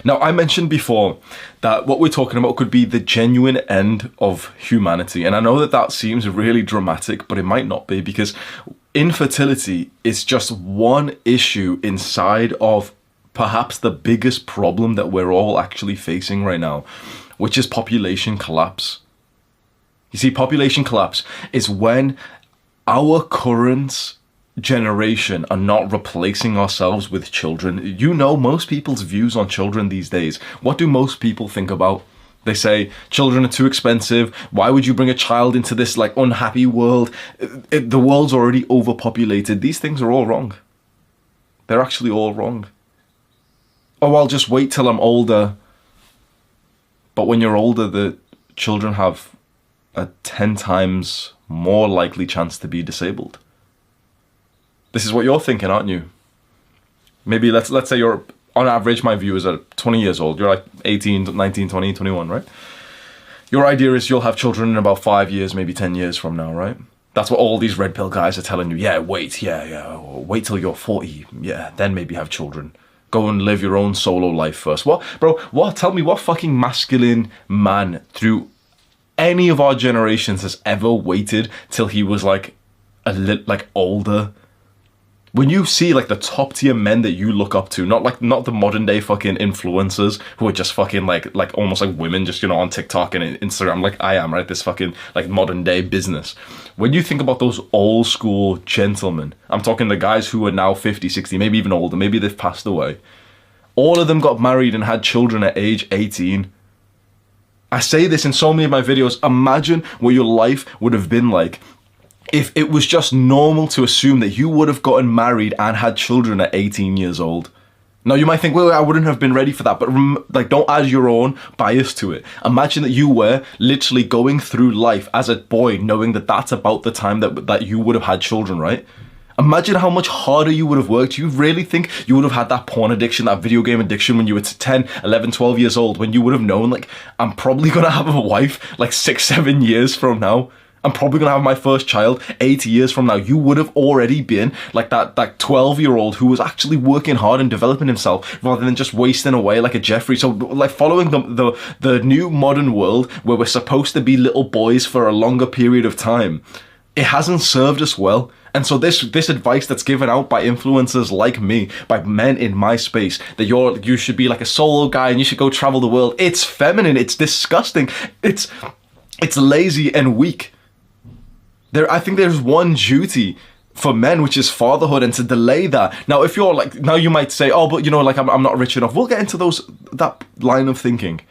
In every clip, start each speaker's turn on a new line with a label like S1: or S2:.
S1: Now, I mentioned before that what we're talking about could be the genuine end of humanity. And I know that that seems really dramatic, but it might not be, because infertility is just one issue inside of perhaps the biggest problem that we're all actually facing right now, which is population collapse. You see, population collapse is when our current generation are not replacing ourselves with children. You know, most people's views on children these days. What do most people think about? They say children are too expensive. Why would you bring a child into this like unhappy world? The world's already overpopulated. These things are all wrong. They're actually all wrong. Oh, I'll just wait till I'm older. But when you're older, the children have a 10 times more likely chance to be disabled. This is what you're thinking, aren't you? Maybe let's say you're, on average, my viewers are 20 years old. You're like 18, 19, 20, 21, right? Your idea is you'll have children in about 5 years, maybe 10 years from now, right? That's what all these red pill guys are telling you. Yeah, wait till you're 40. Yeah, then maybe have children. Go and live your own solo life first. What, bro? What? Tell me what fucking masculine man through any of our generations has ever waited till he was like older? When you see like the top tier men that you look up to, not the modern day fucking influencers who are just fucking like almost like women just, you know, on TikTok and Instagram, like I am, right? This fucking like modern day business. When you think about those old school gentlemen, I'm talking the guys who are now 50, 60, maybe even older, maybe they've passed away. All of them got married and had children at age 18. I say this in so many of my videos. Imagine what your life would have been like if it was just normal to assume that you would have gotten married and had children at 18 years old. Now, you might think, well, I wouldn't have been ready for that, but like, don't add your own bias to it. Imagine that you were literally going through life as a boy, knowing that that's about the time that you would have had children, right? Imagine how much harder you would have worked. You really think you would have had that porn addiction, that video game addiction when you were 10, 11, 12 years old, when you would have known, like, I'm probably going to have a wife like 6, 7 years from now. I'm probably going to have my first child 8 years from now. You would have already been like that 12-year-old who was actually working hard and developing himself rather than just wasting away like a Jeffrey. So like following the new modern world where we're supposed to be little boys for a longer period of time, it hasn't served us well. And so this advice that's given out by influencers like me, by men in my space, that you should be like a solo guy and you should go travel the world, it's feminine, it's disgusting, it's lazy and weak. I think there's one duty for men, which is fatherhood, and to delay that. Now, if you're like, now you might say, oh, but you know, like I'm not rich enough. We'll get into that line of thinking.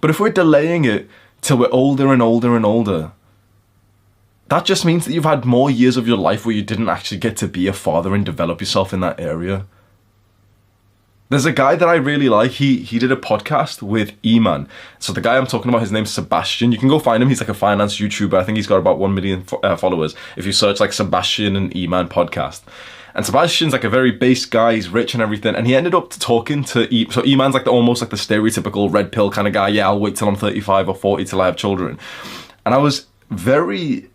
S1: But if we're delaying it till we're older and older and older, that just means that you've had more years of your life where you didn't actually get to be a father and develop yourself in that area. There's a guy that I really like. He did a podcast with E-Man. So the guy I'm talking about, his name's Sebastian. You can go find him. He's like a finance YouTuber. I think he's got about 1 million followers. If you search like Sebastian and E-Man podcast. And Sebastian's like a very base guy. He's rich and everything. And he ended up talking to So E-Man's like almost like the stereotypical red pill kind of guy. Yeah, I'll wait till I'm 35 or 40 till I have children. And I was very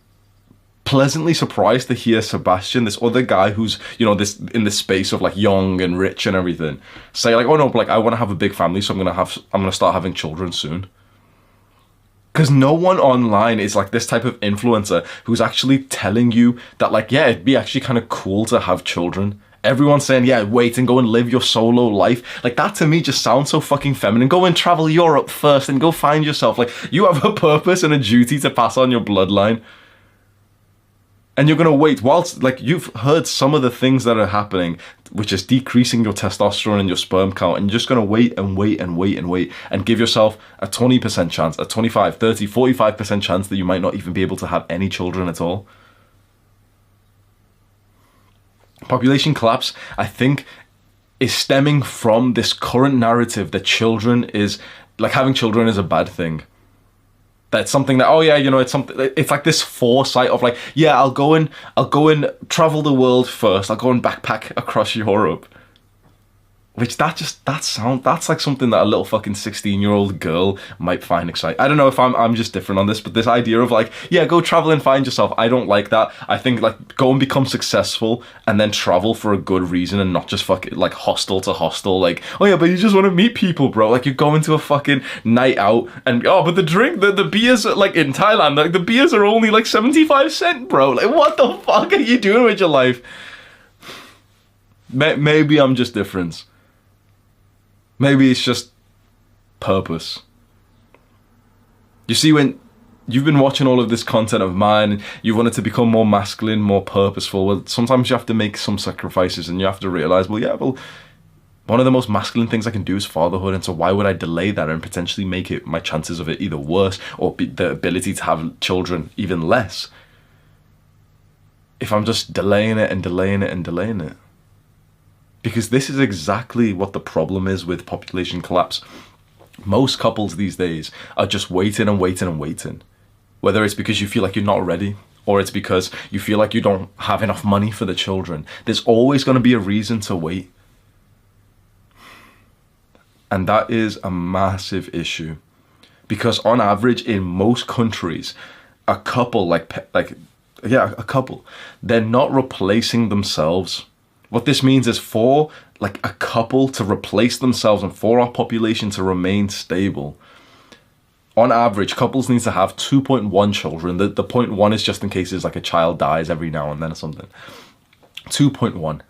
S1: pleasantly surprised to hear Sebastian, this other guy who's, you know, this in this space of like young and rich and everything, say like, oh no, but like I want to have a big family, so I'm gonna start having children soon. Because no one online is like this type of influencer who's actually telling you that like, yeah, it'd be actually kind of cool to have children. Everyone's saying, yeah, wait and go and live your solo life. Like that to me just sounds so fucking feminine. Go and travel Europe first and go find yourself. Like you have a purpose and a duty to pass on your bloodline. And you're going to wait whilst, like, you've heard some of the things that are happening, which is decreasing your testosterone and your sperm count. And you're just going to wait and wait and wait and wait and give yourself a 20% chance, a 25, 30, 45% chance that you might not even be able to have any children at all. Population collapse, I think, is stemming from this current narrative that having children is a bad thing. That's something that, oh yeah, you know, it's like this foresight of like, yeah, I'll go and travel the world first. I'll go and backpack across Europe. Which that's like something that a little fucking 16-year-old girl might find exciting. I don't know if I'm just different on this, but this idea of like, yeah, go travel and find yourself, I don't like that. I think like go and become successful and then travel for a good reason and not just fucking like hostel to hostel, like, oh yeah, but you just want to meet people, bro. Like you're going to a fucking night out and but the beers like in Thailand, like the beers are only like 75 cents, bro. Like what the fuck are you doing with your life? Maybe I'm just different. Maybe it's just purpose. You see, when you've been watching all of this content of mine and you wanted to become more masculine, more purposeful, well, sometimes you have to make some sacrifices and you have to realize, well, one of the most masculine things I can do is fatherhood, and so why would I delay that and potentially make it my chances of it either worse or the ability to have children even less if I'm just delaying it and delaying it and delaying it? Because this is exactly what the problem is with population collapse. Most couples these days are just waiting and waiting and waiting. Whether it's because you feel like you're not ready, or it's because you feel like you don't have enough money for the children. There's always going to be a reason to wait. And that is a massive issue. Because on average, in most countries, a couple, a couple, they're not replacing themselves. What this means is for like a couple to replace themselves and for our population to remain stable, on average, couples need to have 2.1 children. The 0.1 is just in case there's like a child dies every now and then or something. 2.1.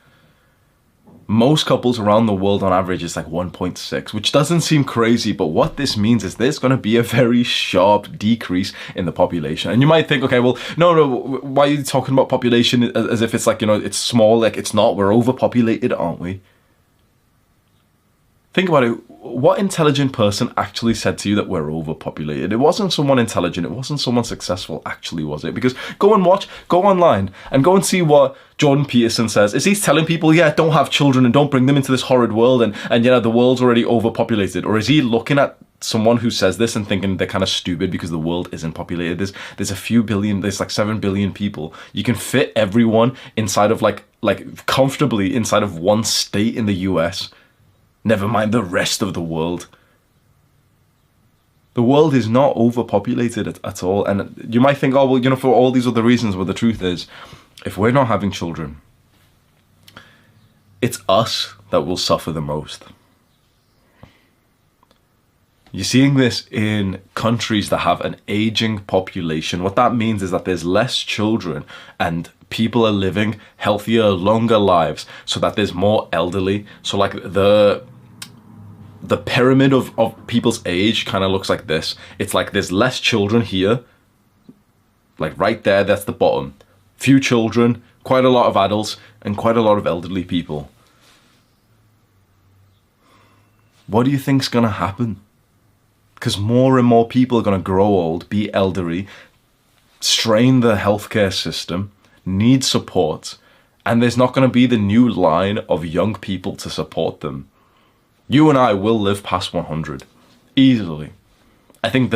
S1: Most couples around the world on average is like 1.6, which doesn't seem crazy, but what this means is there's going to be a very sharp decrease in the population. And you might think, okay, well, no, why are you talking about population as if it's like, it's small? Like, it's not. We're overpopulated, aren't we? Think about it. What intelligent person actually said to you that we're overpopulated? It wasn't someone intelligent. It wasn't someone successful, actually, was it? Because go online and go and see what Jordan Peterson says. Is he telling people, yeah, don't have children and don't bring them into this horrid world and the world's already overpopulated? Or is he looking at someone who says this and thinking they're kind of stupid because the world isn't populated? There's a few billion, there's like 7 billion people. You can fit everyone inside of like comfortably inside of one state in the US. Never mind the rest of the world. The world is not overpopulated at all. And you might think, oh, well, for all these other reasons, well, the truth is, if we're not having children, it's us that will suffer the most. You're seeing this in countries that have an aging population. What that means is that there's less children and people are living healthier, longer lives, so that there's more elderly. So like the pyramid of people's age kind of looks like this. It's like there's less children here, like right there, that's the bottom. Few children, quite a lot of adults, and quite a lot of elderly people. What do you think's gonna happen? Because more and more people are gonna grow old, be elderly, strain the healthcare system, need support, and there's not gonna be the new line of young people to support them. You and I will live past 100 easily. I think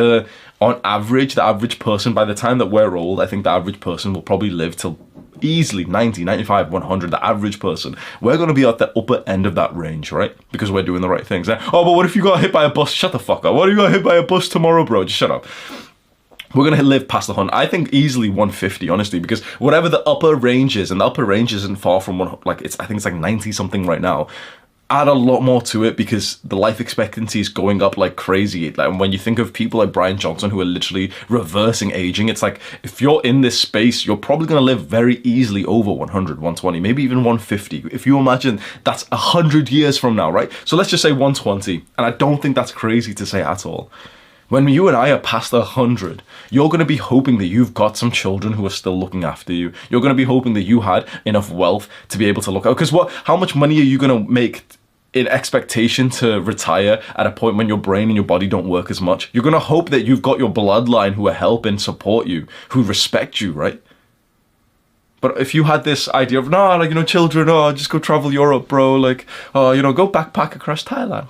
S1: on average, the average person, by the time that we're old, I think the average person will probably live till easily 90, 95, 100, the average person. We're going to be at the upper end of that range, right? Because we're doing the right things. Oh, but what if you got hit by a bus? Shut the fuck up. What if you got hit by a bus tomorrow, bro? Just shut up. We're going to live past the 100. I think easily 150, honestly, because whatever the upper range is, and the upper range isn't far from I think it's like 90 something right now. Add a lot more to it because the life expectancy is going up like crazy. Like when you think of people like Brian Johnson who are literally reversing aging, it's like if you're in this space, you're probably going to live very easily over 100, 120, maybe even 150. If you imagine that's 100 years from now, right? So let's just say 120. And I don't think that's crazy to say at all. When you and I are past 100, you're going to be hoping that you've got some children who are still looking after you. You're going to be hoping that you had enough wealth to be able to look out. Because how much money are you going to make in expectation to retire at a point when your brain and your body don't work as much? You're going to hope that you've got your bloodline who are helping support you, who respect you, right? But if you had this idea of, children, just go travel Europe, bro. Go backpack across Thailand.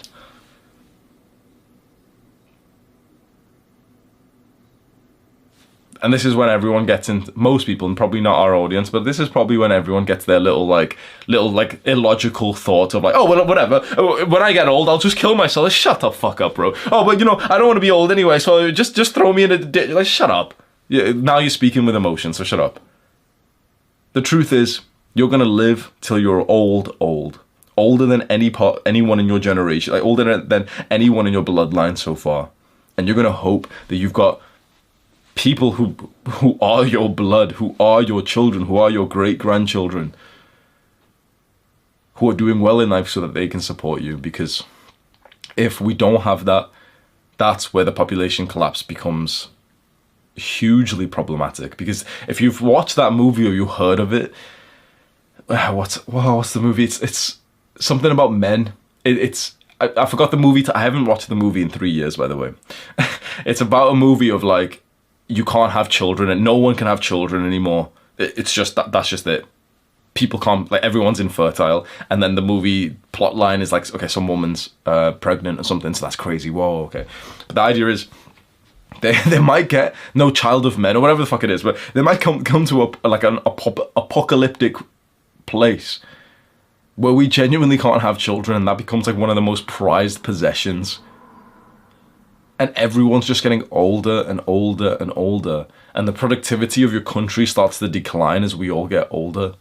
S1: and this is when everyone gets into, most people, and probably not our audience, but this is probably when everyone gets their little illogical thought of like, oh, well, whatever, when I get old, I'll just kill myself. Like, shut the fuck up, bro. Oh, but I don't want to be old anyway, so just throw me in a ditch. Like, shut up. Yeah, now you're speaking with emotion, so shut up. The truth is, you're gonna live till you're old. Older than anyone in your generation, like older than anyone in your bloodline so far. And you're gonna hope that you've got people who are your blood, who are your children, who are your great-grandchildren, who are doing well in life so that they can support you. Because if we don't have that, that's where the population collapse becomes hugely problematic. Because if you've watched that movie or you heard of it, what's the movie? It's something about men. I forgot the movie. I haven't watched the movie in 3 years, by the way. It's about a movie of like, you can't have children and no one can have children anymore. It's just that's just it. People can't, like, everyone's infertile, and then the movie plot line is like, okay, some woman's pregnant or something, so that's crazy. Whoa, okay. But the idea is they might get no child of men or whatever the fuck it is, but they might come to an apocalyptic place where we genuinely can't have children, and that becomes like one of the most prized possessions. And everyone's just getting older and older and older, and the productivity of your country starts to decline as we all get older.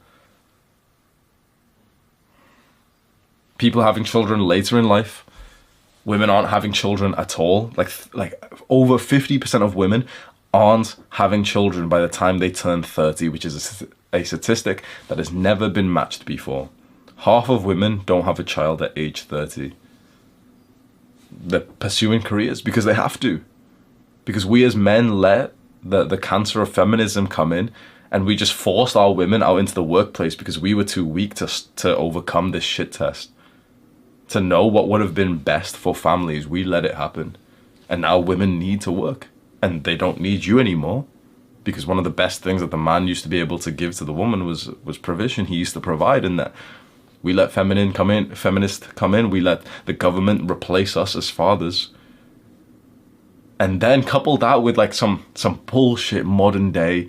S1: People having children later in life. Women aren't having children at all. Like over 50% of women aren't having children by the time they turn 30, which is a statistic that has never been matched before. Half of women don't have a child at age 30. They're pursuing careers because they have to. Because we as men let the cancer of feminism come in, and we just forced our women out into the workplace because we were too weak to overcome this shit test. To know what would have been best for families, we let it happen. And now women need to work. And they don't need you anymore. Because one of the best things that the man used to be able to give to the woman was provision. He used to provide, and that we let feminists come in. We let the government replace us as fathers. And then couple that with like some bullshit modern day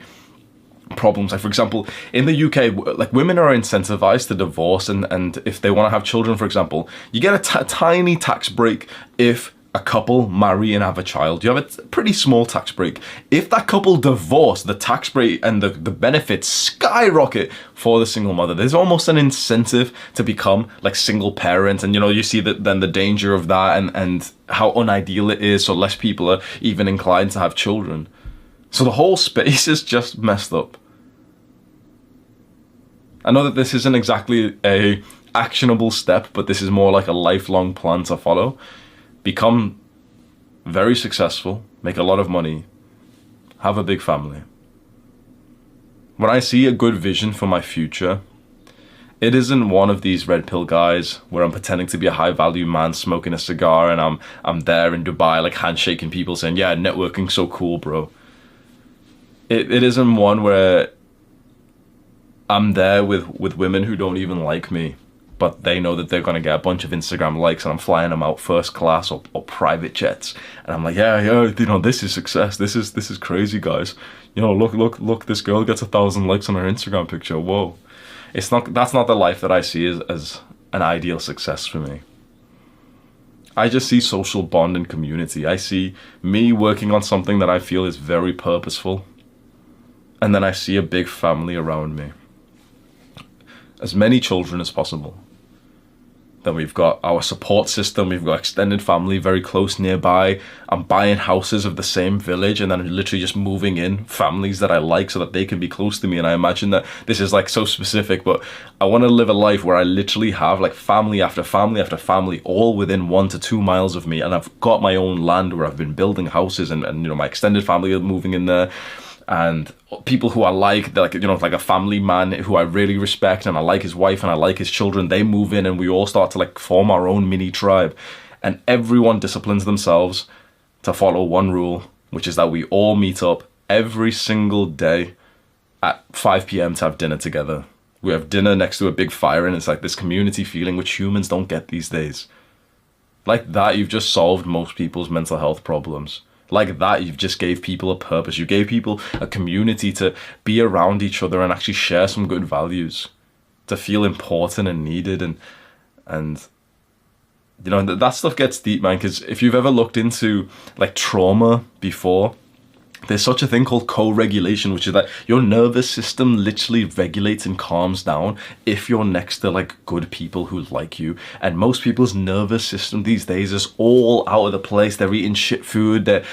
S1: problems. Like, for example, in the UK, like, women are incentivized to divorce, and if they want to have children, for example, you get a tiny tax break if a couple marry and have a child. You have a pretty small tax break. If that couple divorce, the tax break and the benefits skyrocket for the single mother. There's almost an incentive to become like single parent, and you see that then the danger of that and how unideal it is, so less people are even inclined to have children. So the whole space is just messed up. I know that this isn't exactly a actionable step, but this is more like a lifelong plan to follow. Become very successful, make a lot of money, have a big family. When I see a good vision for my future, it isn't one of these red pill guys where I'm pretending to be a high value man smoking a cigar and I'm there in Dubai like handshaking people saying, yeah, networking's so cool, bro. It isn't one where I'm there with women who don't even like me, but they know that they're going to get a bunch of Instagram likes, and I'm flying them out first class or private jets. And I'm like, yeah, this is success. This is crazy, guys. Look, this girl gets 1,000 likes on her Instagram picture. Whoa. That's not the life that I see as an ideal success for me. I just see social bond and community. I see me working on something that I feel is very purposeful. And then I see a big family around me. As many children as possible. Then we've got our support system. We've got extended family very close nearby. I'm buying houses of the same village, and then I'm literally just moving in families that I like so that they can be close to me. And I imagine that this is like so specific, but I want to live a life where I literally have like family after family after family all within 1 to 2 miles of me. And I've got my own land where I've been building houses, and my extended family are moving in there. And people who I like a family man who I really respect, and I like his wife and I like his children, they move in, and we all start to like form our own mini tribe. And everyone disciplines themselves to follow one rule, which is that we all meet up every single day at 5 p.m. to have dinner together. We have dinner next to a big fire, and it's like this community feeling which humans don't get these days. Like that, you've just solved most people's mental health problems. Like that, you've just gave people a purpose. You gave people a community to be around each other and actually share some good values, to feel important and needed. And you know, that stuff gets deep, man, because if you've ever looked into like trauma before, there's such a thing called co-regulation, which is that your nervous system literally regulates and calms down if you're next to like good people who like you. And most people's nervous system these days is all out of the place. They're eating shit food. They're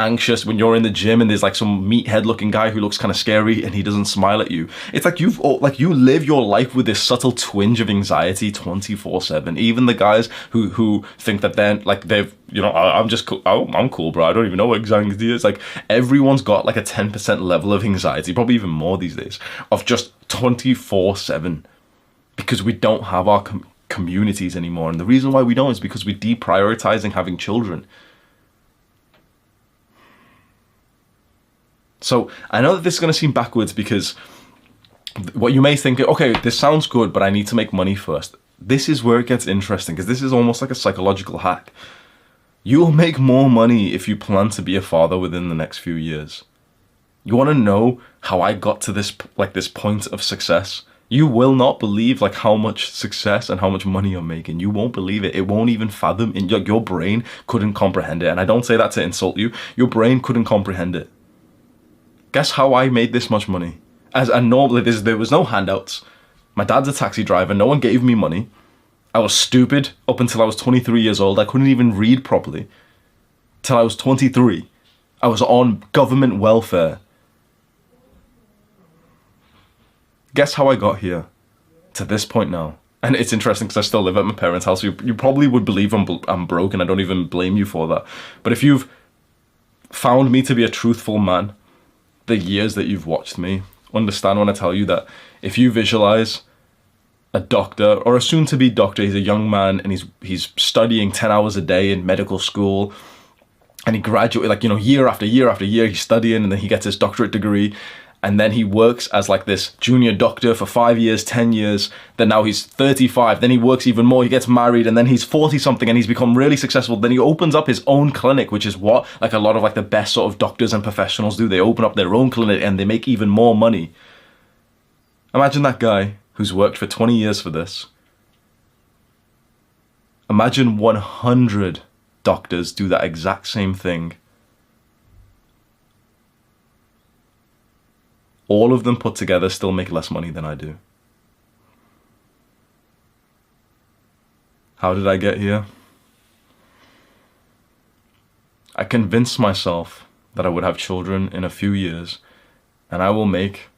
S1: anxious when you're in the gym and there's like some meathead looking guy who looks kind of scary and he doesn't smile at you. It's like you live your life with this subtle twinge of anxiety 24/7. Even the guys who think that I'm just cool. I'm cool, bro. I don't even know what anxiety is. Like everyone's got like a 10% level of anxiety, probably even more these days, of just 24/7, because we don't have our communities anymore. And the reason why we don't is because we're deprioritizing having children. So I know that this is going to seem backwards, because what you may think, okay, this sounds good, but I need to make money first. This is where it gets interesting, because this is almost like a psychological hack. You'll make more money if you plan to be a father within the next few years. You want to know how I got to this point of success? You will not believe like how much success and how much money you're making. You won't believe it. It won't even fathom. Your brain couldn't comprehend it. And I don't say that to insult you. Your brain couldn't comprehend it. Guess how I made this much money? Normally there was no handouts. My dad's a taxi driver. No one gave me money. I was stupid up until I was 23 years old. I couldn't even read properly. Till I was 23. I was on government welfare. Guess how I got here? To this point now. And it's interesting because I still live at my parents' house. You probably would believe I'm broke, and I don't even blame you for that. But if you've found me to be a truthful man, the years that you've watched me, understand when I tell you that if you visualize a doctor, or a soon-to-be doctor, he's a young man and he's studying 10 hours a day in medical school, and he graduated year after year after year, he's studying, and then he gets his doctorate degree, and then he works as like this junior doctor for 5 years, 10 years, then now he's 35, then he works even more, he gets married, and then he's 40 something and he's become really successful. Then he opens up his own clinic, which is what like a lot of like the best sort of doctors and professionals do. They open up their own clinic and they make even more money. Imagine that guy who's worked for 20 years for this. Imagine 100 doctors do that exact same thing. All of them put together still make less money than I do. How did I get here? I convinced myself that I would have children in a few years, and I will make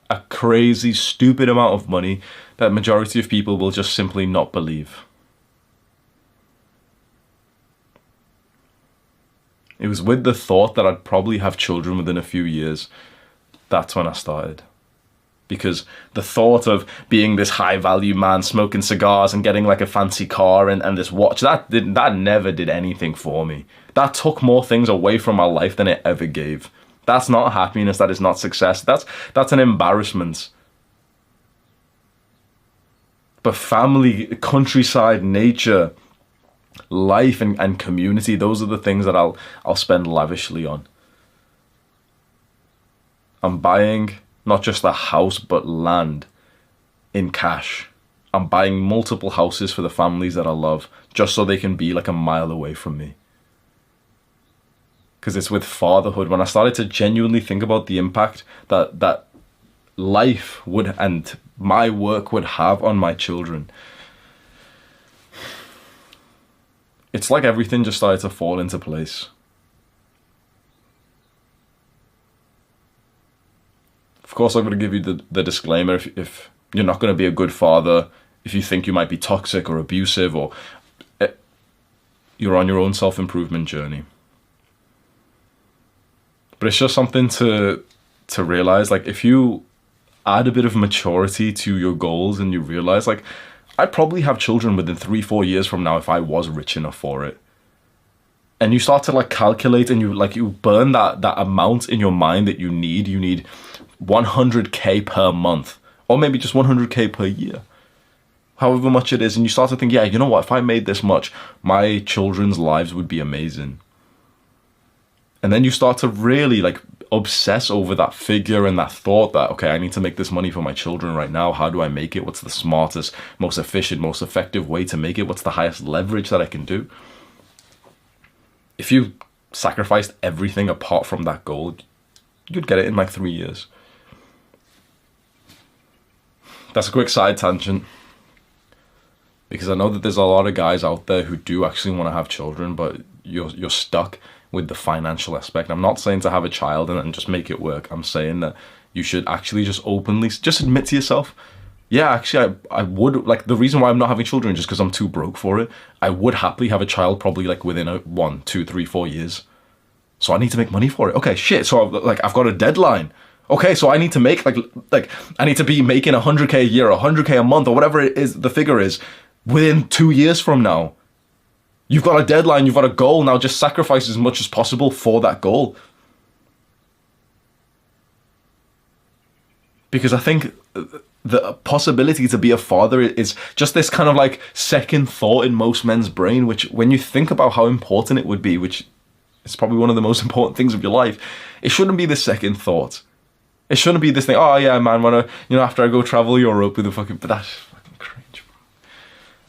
S1: a crazy, stupid amount of money that majority of people will just simply not believe. It was with the thought that I'd probably have children within a few years. That's when I started. Because the thought of being this high value man, smoking cigars and getting like a fancy car and this watch, that never did anything for me. That took more things away from my life than it ever gave. That's not happiness. That is not success. That's an embarrassment. But family, countryside, nature, life, and community, those are the things that I'll spend lavishly on. I'm buying not just a house, but land in cash. I'm buying multiple houses for the families that I love, just so they can be like a mile away from me. Because it's with fatherhood, when I started to genuinely think about the impact that life would and my work would have on my children, it's like everything just started to fall into place. Of course, I'm going to give you the disclaimer. If you're not going to be a good father, if you think you might be toxic or abusive, or you're on your own self-improvement journey. But it's just something to realize, like, if you add a bit of maturity to your goals and you realize, like, I'd probably have children within 3-4 years from now if I was rich enough for it. And you start to like calculate, and you burn that amount in your mind that you need 100k per month, or maybe just 100k per year, however much it is. And you start to think, yeah, you know what, if I made this much, my children's lives would be amazing. And then you start to really like obsess over that figure and that thought that, okay, I need to make this money for my children right now. How do I make it? What's the smartest, most efficient, most effective way to make it? What's the highest leverage that I can do? If you sacrificed everything apart from that goal, you'd get it in like 3 years. That's a quick side tangent, because I know that there's a lot of guys out there who do actually want to have children, but you're stuck with the financial aspect. I'm not saying to have a child and then just make it work. I'm saying that you should actually just openly just admit to yourself, yeah, actually I would, like, the reason why I'm not having children is just because I'm too broke for it. I would happily have a child probably like within 1, 2, 3, 4 years. So I need to make money for it. Okay, shit. So I've got a deadline. Okay, so I need to make like I need to be making 100K a year, 100K a month, or whatever it is the figure is, within 2 years from now. You've got a deadline, you've got a goal. Now just sacrifice as much as possible for that goal. Because I think the possibility to be a father is just this kind of like second thought in most men's brain, which when you think about how important it would be, which is probably one of the most important things of your life, it shouldn't be the second thought. It shouldn't be this thing, oh yeah, man, after I go travel Europe with a fucking, but that's fucking cringe, bro.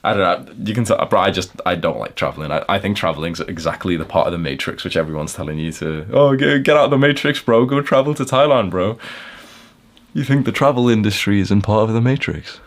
S1: I don't know, you can tell, bro, I don't like traveling. I think traveling's exactly the part of the Matrix which everyone's telling you to, oh, get out of the Matrix, bro, go travel to Thailand, bro. You think the travel industry isn't part of the Matrix?